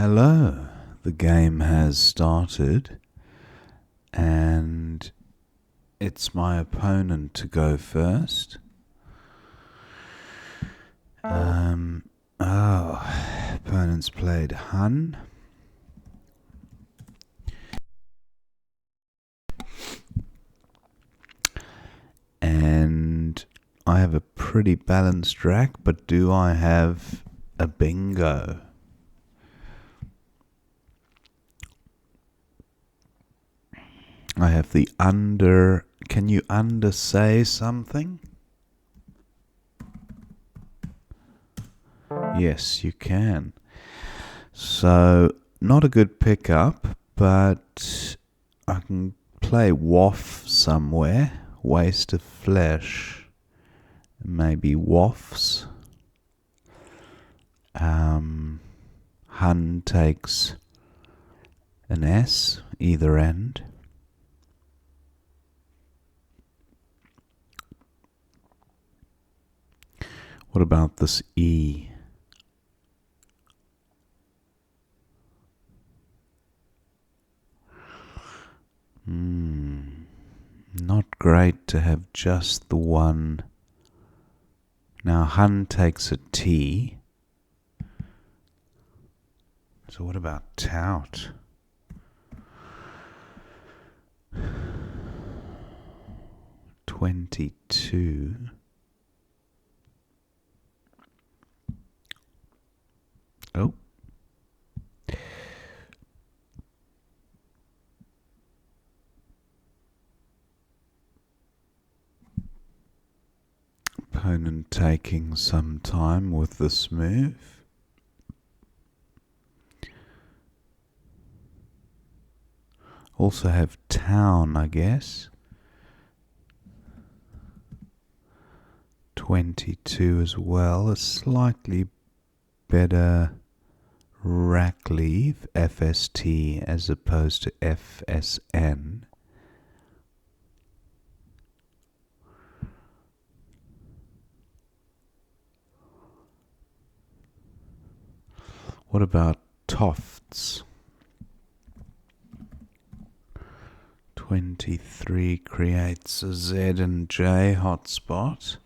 Hello, the game has started and it's my opponent to go first. Opponent's played Hun. And I have a pretty balanced rack, but do I have a bingo? I have the under. Can you under say something? Yes, you can. So, not a good pickup, but I can play waff somewhere. Waste of flesh. Maybe waffs. Hun takes an S, either end. What about this E? Not great to have just the one. Now Hun takes a T. So what about tout? $22. Oh. Opponent taking some time with this move. Also have town, I guess. 22 as well. A slightly better rack leave, FST, as opposed to FSN. What about Tofts? 23 creates a Z and J hotspot.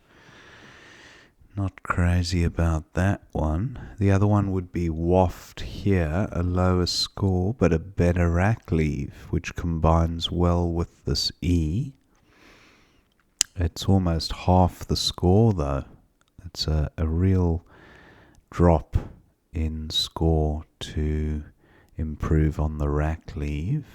Not crazy about that one. The other one would be waft here, a lower score but a better rack leave, which combines well with this E. It's almost half the score though. It's a real drop in score to improve on the rack leave.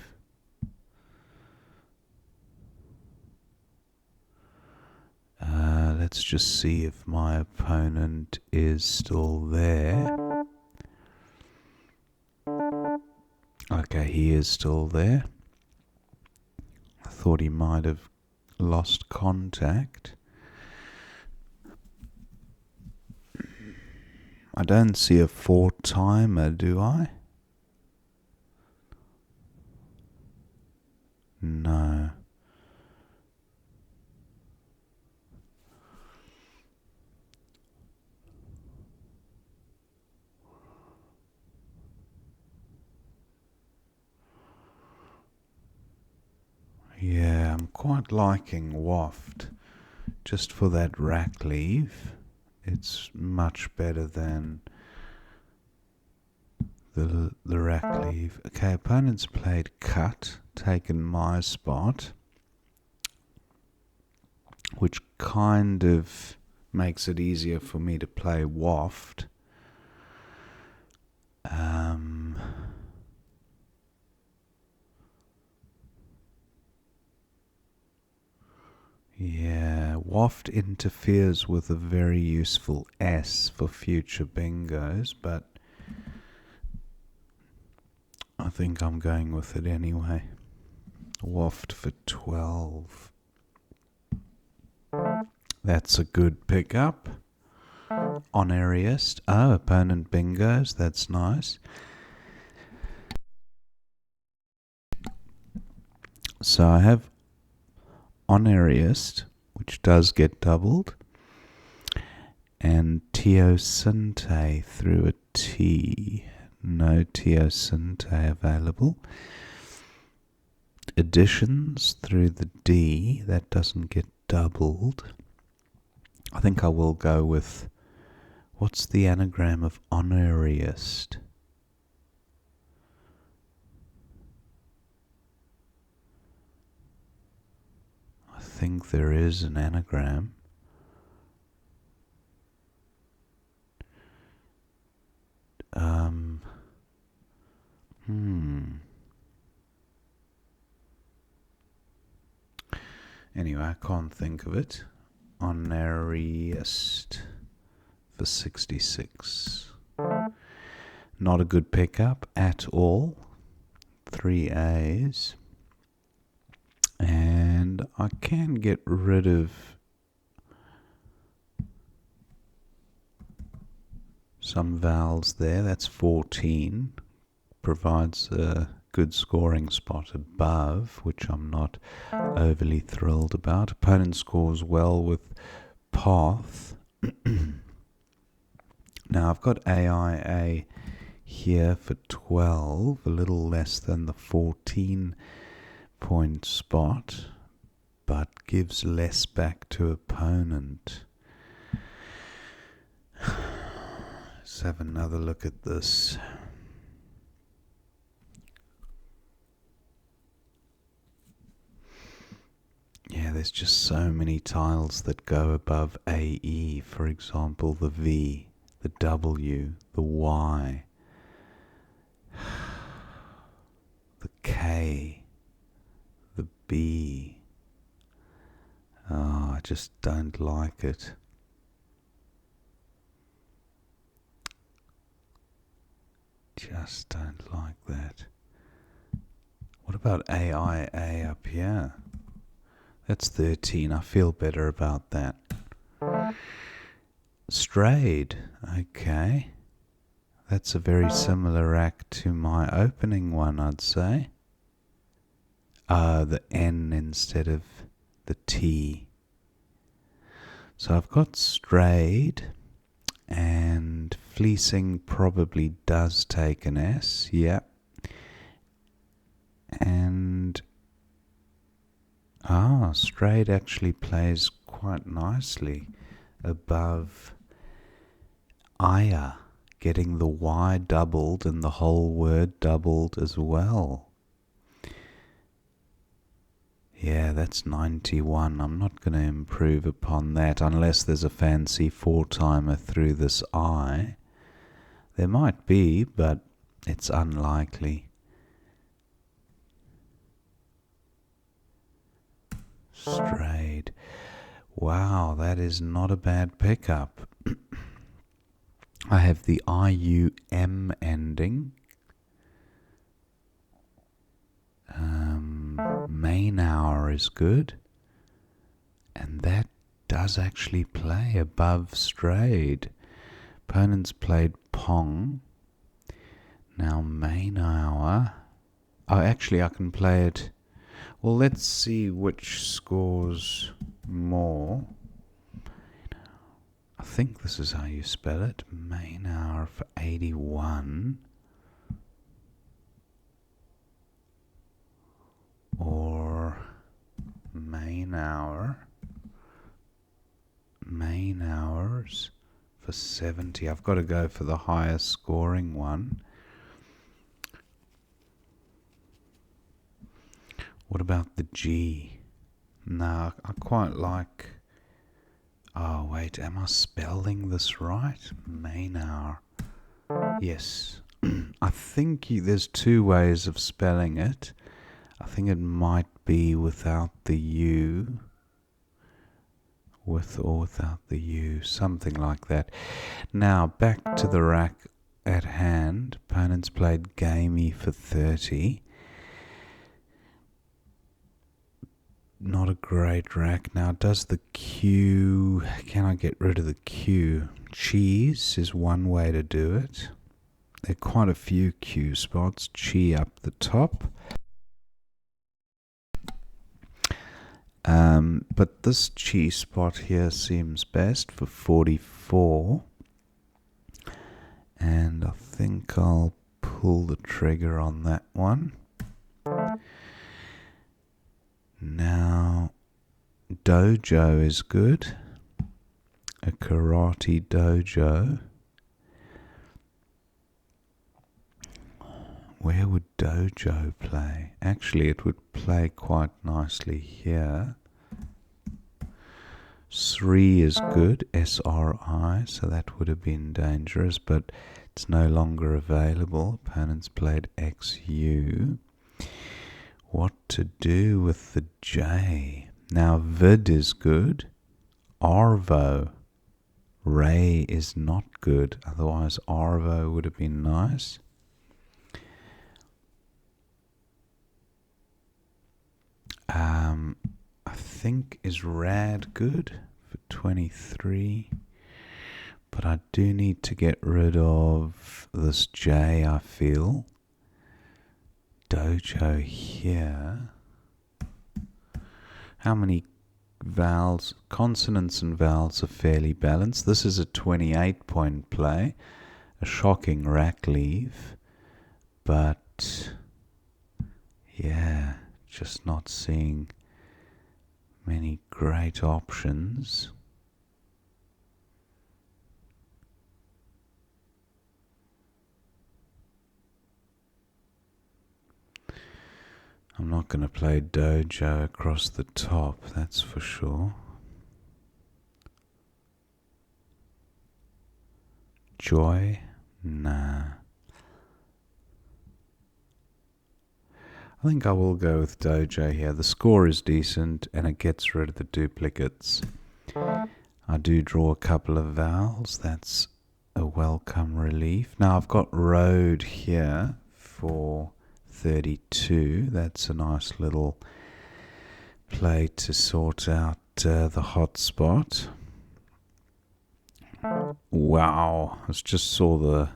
Let's just see if my opponent is still there. Okay, he is still there. I thought he might have lost contact. I don't see a 4-timer, do I? No. Yeah, I'm quite liking waft. Just for that rack leave. It's much better than the rack leave. Okay, opponent's played cut, taken my spot, which kind of makes it easier for me to play waft. Yeah, waft interferes with a very useful S for future bingos, but I think I'm going with it anyway. Waft for 12. That's a good pickup. Honoriest. Oh, opponent bingos. That's nice. So I have Honoriest, which does get doubled, and Teosinte through a T. no teosinte available. Additions through the D, that doesn't get doubled. I think I will go with, what's the anagram of honoriest? I think there is an anagram. Anyway, I can't think of it. Honoriest for 66. Not a good pickup at all. 3 A's. And I can get rid of some vowels there. That's 14. Provides a good scoring spot above, which I'm not overly thrilled about. Opponent scores well with path. Now I've got AIA here for 12, a little less than the 14-point spot, but gives less back to opponent. Let's have another look at this. Yeah, there's just so many tiles that go above AE. For example, the V, the W, the Y, the K, the B. Oh, I just don't like it. Just don't like that. What about AIA up here? That's 13. I feel better about that. Strayed. Okay. That's a very similar rack to my opening one, I'd say. The N instead of the T. So I've got strayed, and fleecing probably does take an S. Yeah. And strayed actually plays quite nicely above Aya, getting the Y doubled and the whole word doubled as well. Yeah, that's 91. I'm not going to improve upon that unless there's a fancy 4-timer through this I. There might be, but it's unlikely. Strayed. Wow, that is not a bad pickup. I have the IUM ending. Main hour is good. And that does actually play above strayed. Opponents played Pong. Now main hour. Oh, actually I can play it. Well, let's see which scores more. I think this is how you spell it. Main hour for 81. Or main hour. Main hours for 70. I've got to go for the highest scoring one. What about the G? No, I quite like... Oh, wait, am I spelling this right? Main hour. Yes. I think there's 2 ways of spelling it. I think it might be without the U. With or without the U. Something like that. Now, back to the rack at hand. Opponents played gamey for 30. Not a great rack. Now, does the Q... Can I get rid of the Q? Cheese is one way to do it. There are quite a few Q spots. Chi up the top. But this Chi spot here seems best for 44. And I think I'll pull the trigger on that one. Now, dojo is good. A karate dojo. Where would dojo play? Actually, it would play quite nicely here. Sri is good, SRI, so that would have been dangerous, but it's no longer available. Opponents played XU. What to do with the J? Now, Vid is good. Arvo. Ray is not good, otherwise Arvo would have been nice. I think is Rad good for 23, but I do need to get rid of this J, I feel. Dojo here. How many vowels? Consonants and vowels are fairly balanced. This is a 28-point play, a shocking rack leave, but yeah, just not seeing many great options. I'm not going to play dojo across the top, that's for sure. Joy? Nah. I think I will go with dojo here. The score is decent and it gets rid of the duplicates. I do draw a couple of vowels. That's a welcome relief. Now I've got road here for 32. That's a nice little play to sort out the hot spot. Wow, I just saw the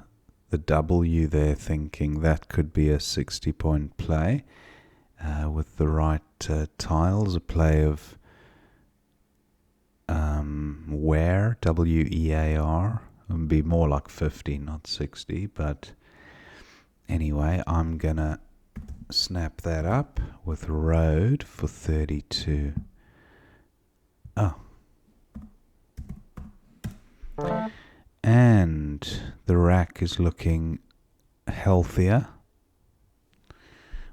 W there, thinking that could be a 60-point play with the right tiles. A play of where, W-E-A-R, would be more like 50, not 60, but anyway, I'm gonna snap that up with road for 32. Oh. And the rack is looking healthier.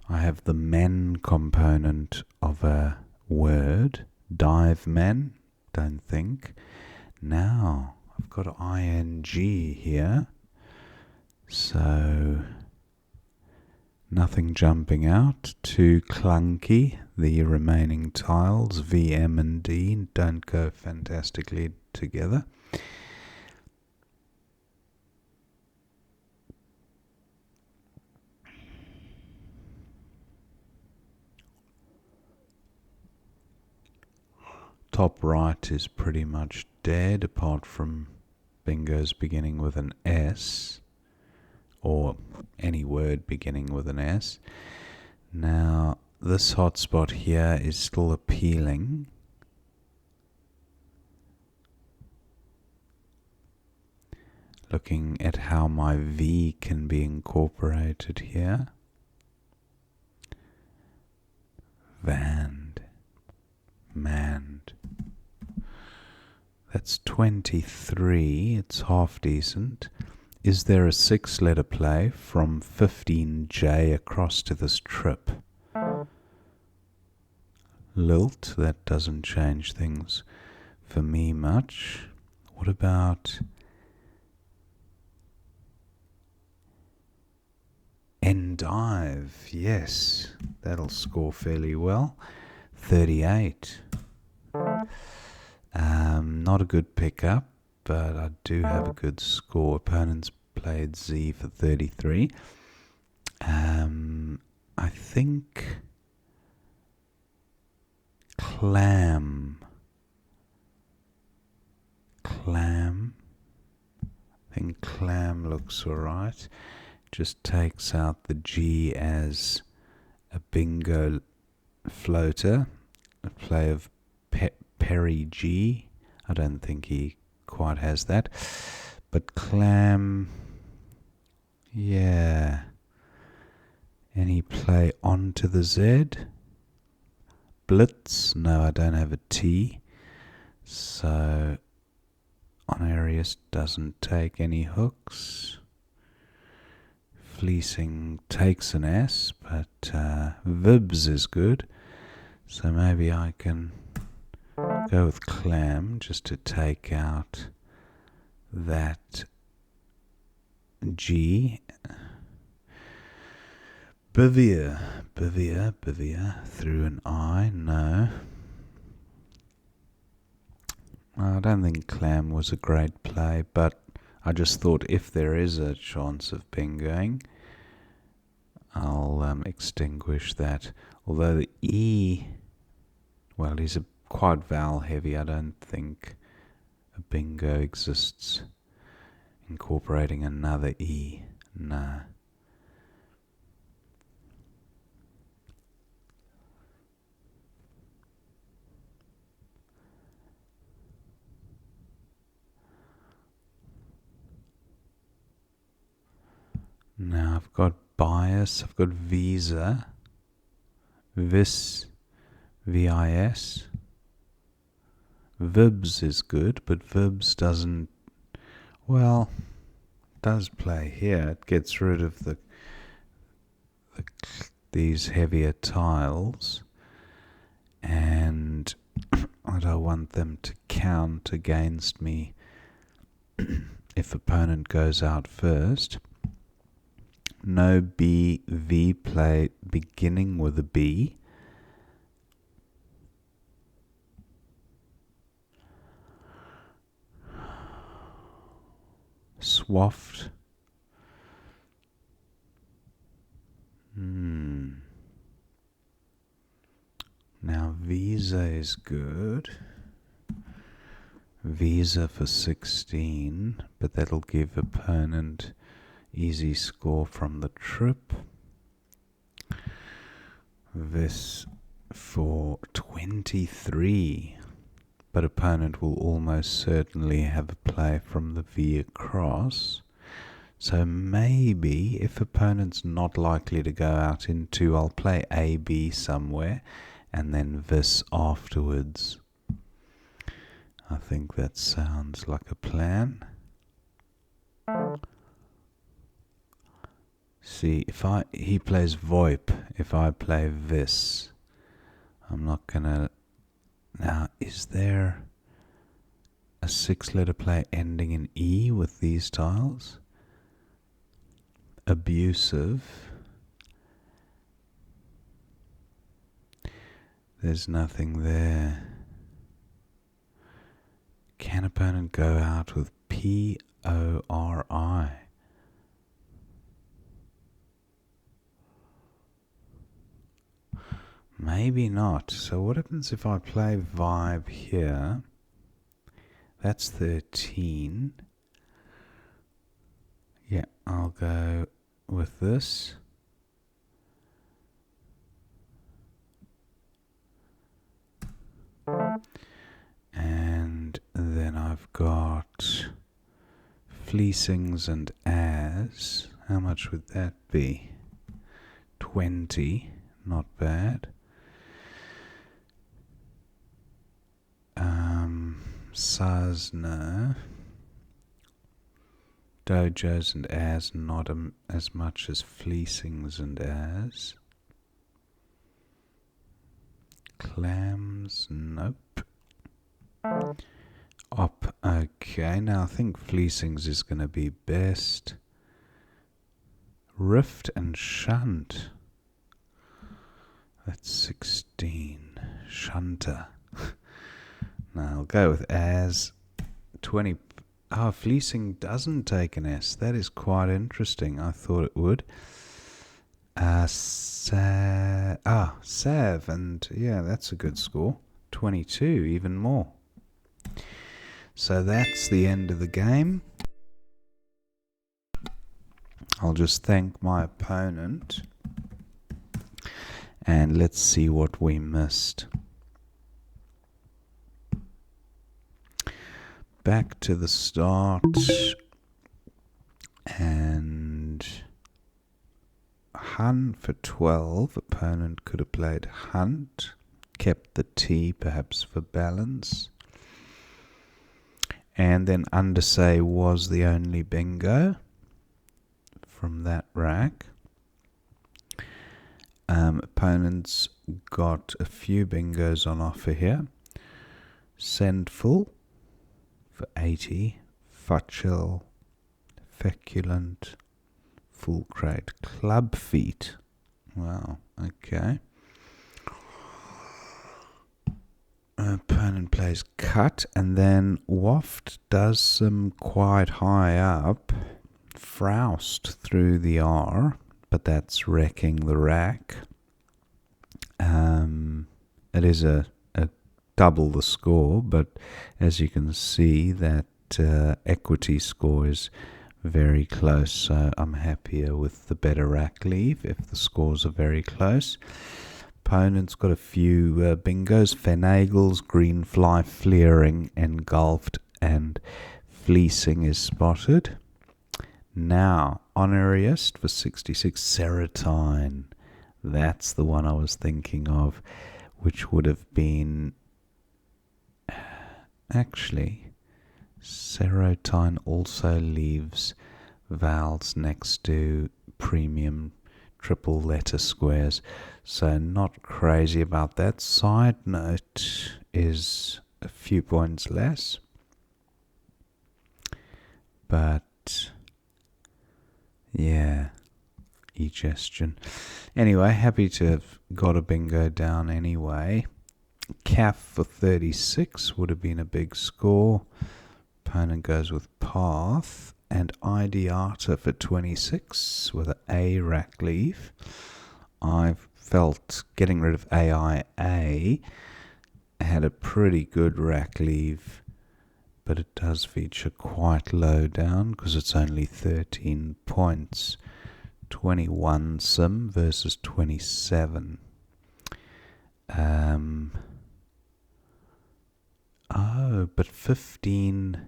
I have the men component of a word. Dive men, don't think. Now, I've got ing here. So, nothing jumping out. Too clunky. The remaining tiles, V, M, and D, don't go fantastically together. Top right is pretty much dead, apart from bingos beginning with an S, or any word beginning with an S. Now, this hotspot here is still appealing. Looking at how my V can be incorporated here. Vand, manned. That's 23, it's half decent. Is there a 6-letter play from 15J across to this trip? Lilt, that doesn't change things for me much. What about endive? Yes, that'll score fairly well. 38. Not a good pickup, but I do have a good score. Opponents played Z for 33. I think clam. I think clam looks alright. Just takes out the G as a bingo floater. A play of Perry G. I don't think he quite has that. But clam, yeah. Any play onto the Z? Blitz? No, I don't have a T. So Onarius doesn't take any hooks. Fleecing takes an S, but Vibs is good. So maybe I can go with Clam just to take out that G. Bivia through an I. No. I don't think Clam was a great play, but I just thought if there is a chance of bingoing, I'll extinguish that. Although the E, well, he's quite vowel heavy. I don't think a bingo exists incorporating another E. No. Now I've got bias, I've got visa, vis, VIS. Vibs is good, but Vibs doesn't, well, does play here. It gets rid of these heavier tiles, and I don't want them to count against me if opponent goes out first. No BV play beginning with a B. Swaft. Now Visa is good. Visa for 16, but that'll give opponent easy score from the trip. This for 23, but opponent will almost certainly have a play from the V across. So maybe if opponent's not likely to go out into, I'll play AB somewhere and then this afterwards. I think that sounds like a plan. See, if he plays VoIP, if I play this, I'm not gonna. Now, is there a 6-letter play ending in E with these tiles? Abusive. There's nothing there. Can opponent go out with PORI? Maybe not. So what happens if I play Vibe here? That's 13. Yeah, I'll go with this. And then I've got fleecings and as. How much would that be? 20. Not bad. Sazna. Dojos and as, not as much as fleecings and as. Clams, nope. Op, okay, now I think fleecings is going to be best. Rift and shunt. That's 16. Shunter. Now I'll go with as 20. Fleecing doesn't take an S. That is quite interesting. I thought it would. Sav, and yeah, that's a good score. 22, even more. So that's the end of the game. I'll just thank my opponent. And let's see what we missed. Back to the start. And Hun for 12. Opponent could have played Hunt. Kept the T perhaps for balance. And then Undersay was the only bingo from that rack. Opponents got a few bingos on offer here. Sendful for 80. Futchel, Feculent, Full Crate, Club Feet. Wow, okay. Opponent plays Cut, and then Waft does some quite high up. Froust through the R, but that's wrecking the rack. It is a double the score, but as you can see, that equity score is very close, so I'm happier with the better rack leave if the scores are very close. Opponent's got a few bingos: Finagles, Greenfly, Fleering, Engulfed, and Fleecing is spotted. Now, Honoriest for 66, Serotyne. That's the one I was thinking of, which would have been... Actually, Serotyne also leaves vowels next to premium triple letter squares, so not crazy about that. Side note is a few points less, but yeah, e-gestion. Anyway, happy to have got a bingo down anyway. Calf for 36 would have been a big score. Opponent goes with Path, and Ideata for 26 with an A rack leave. I felt getting rid of AIA had a pretty good rack leave, but it does feature quite low down because it's only 13 points. 21 sim versus 27. Oh, but 15J.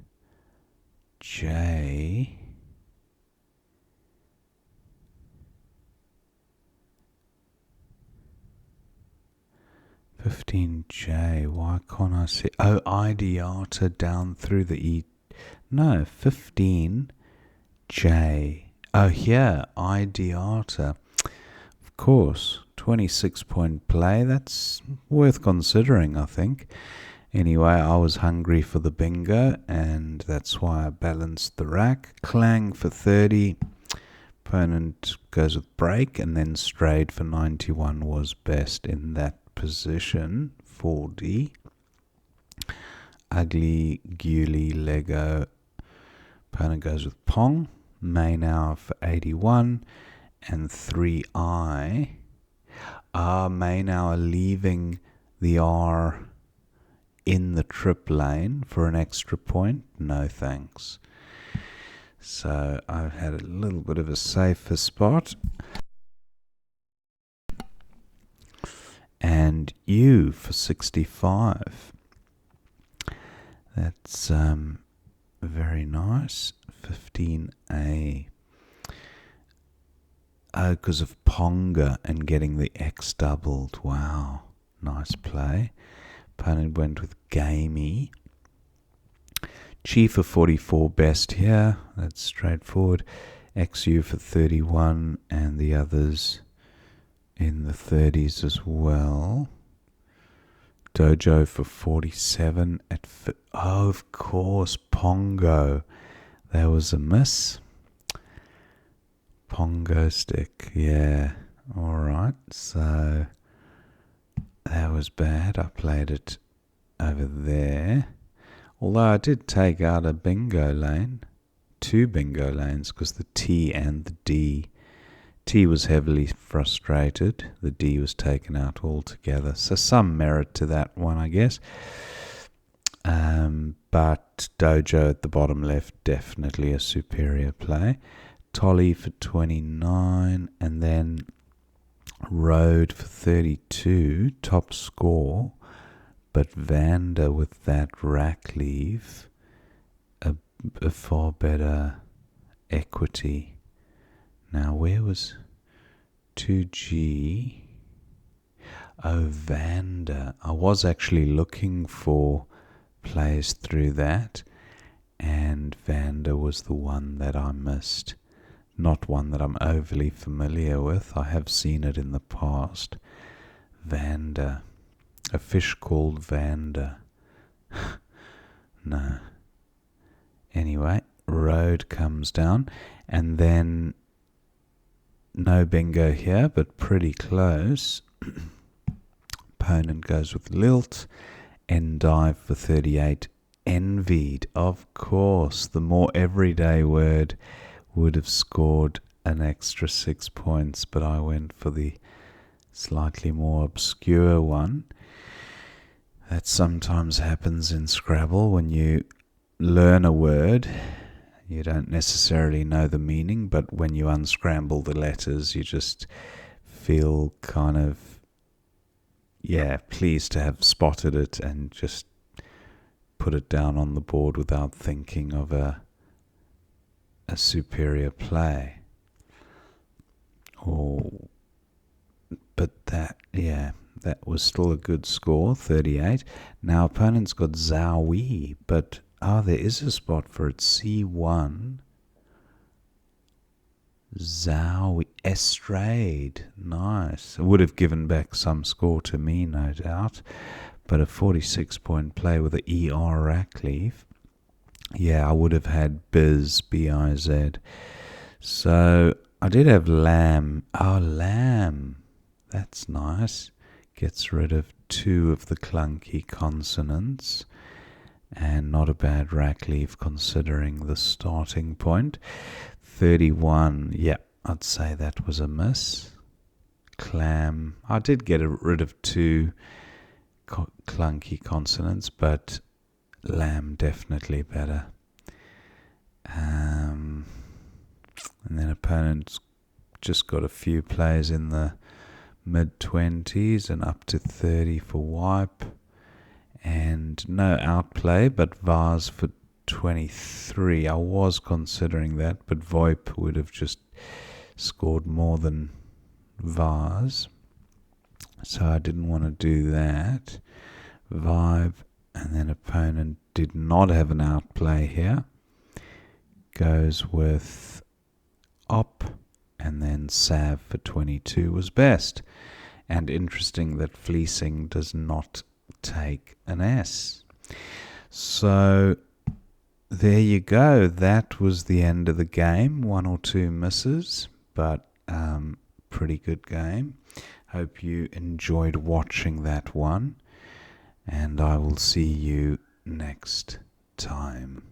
15J, why can't I see? Oh, Ideata down through the E. No, 15J. Oh, here, Ideata. Of course, 26-point play. That's worth considering, I think. Anyway, I was hungry for the bingo, and that's why I balanced the rack. Clang for 30. Opponent goes with break, and then strayed for 91 was best in that position. 4D. Ugly, Gully, Lego. Opponent goes with Pong. Main hour for 81. And 3I. Main hour leaving the R in the trip lane for an extra point. No thanks. So I've had a little bit of a safer spot. And U for 65. That's very nice. 15A. Oh, because of Ponga and getting the X doubled. Wow. Nice play. Opponent went with Gamey. Chi for 44 best here. That's straightforward. XU for 31 and the others in the 30s as well. Dojo for 47 at oh, of course, Pongo. There was a miss. Pongo stick, yeah. Alright, so that was bad. I played it over there. Although I did take out a bingo lane. 2 bingo lanes, because the T and the D. T was heavily frustrated. The D was taken out altogether. So some merit to that one, I guess. But Dojo at the bottom left, definitely a superior play. Tolly for 29, and then Road for 32, top score. But Vanda with that rack leave, a far better equity. Now, where was 2G. Oh, Vanda. I was actually looking for plays through that, and Vanda was the one that I missed. Not one that I'm overly familiar with. I have seen it in the past. Vanda. A fish called Vanda. No. Anyway, road comes down, and then no bingo here, but pretty close. Opponent goes with lilt. Endive for 38. Envied, of course. The more everyday word would have scored an extra 6 points, but I went for the slightly more obscure one. That sometimes happens in Scrabble when you learn a word. You don't necessarily know the meaning, but when you unscramble the letters, you just feel kind of, pleased to have spotted it and just put it down on the board without thinking of a superior play. But that was still a good score, 38. Now opponent's got Zowie, but there is a spot for it, C1. Zowie, Estrade, nice. It would have given back some score to me, no doubt, but a 46-point play with the ER Rackleaf. Yeah, I would have had Biz, B-I-Z. So I did have Lamb. Oh, Lamb. That's nice. Gets rid of 2 of the clunky consonants. And not a bad Rackleaf considering the starting point. 31. Yeah, I'd say that was a miss. Clam. I did get rid of 2 clunky consonants, but Lamb definitely better. And then opponent's just got a few plays in the mid-20s and up to 30 for wipe. And no outplay, but Vase for 23. I was considering that, but VoIP would have just scored more than Vase. So I didn't want to do that. Vibe, and then opponent did not have an outplay here. Goes with Op, and then Sav for 22 was best. And interesting that fleecing does not take an S. So there you go. That was the end of the game. 1 or 2 misses, but pretty good game. Hope you enjoyed watching that one, and I will see you next time.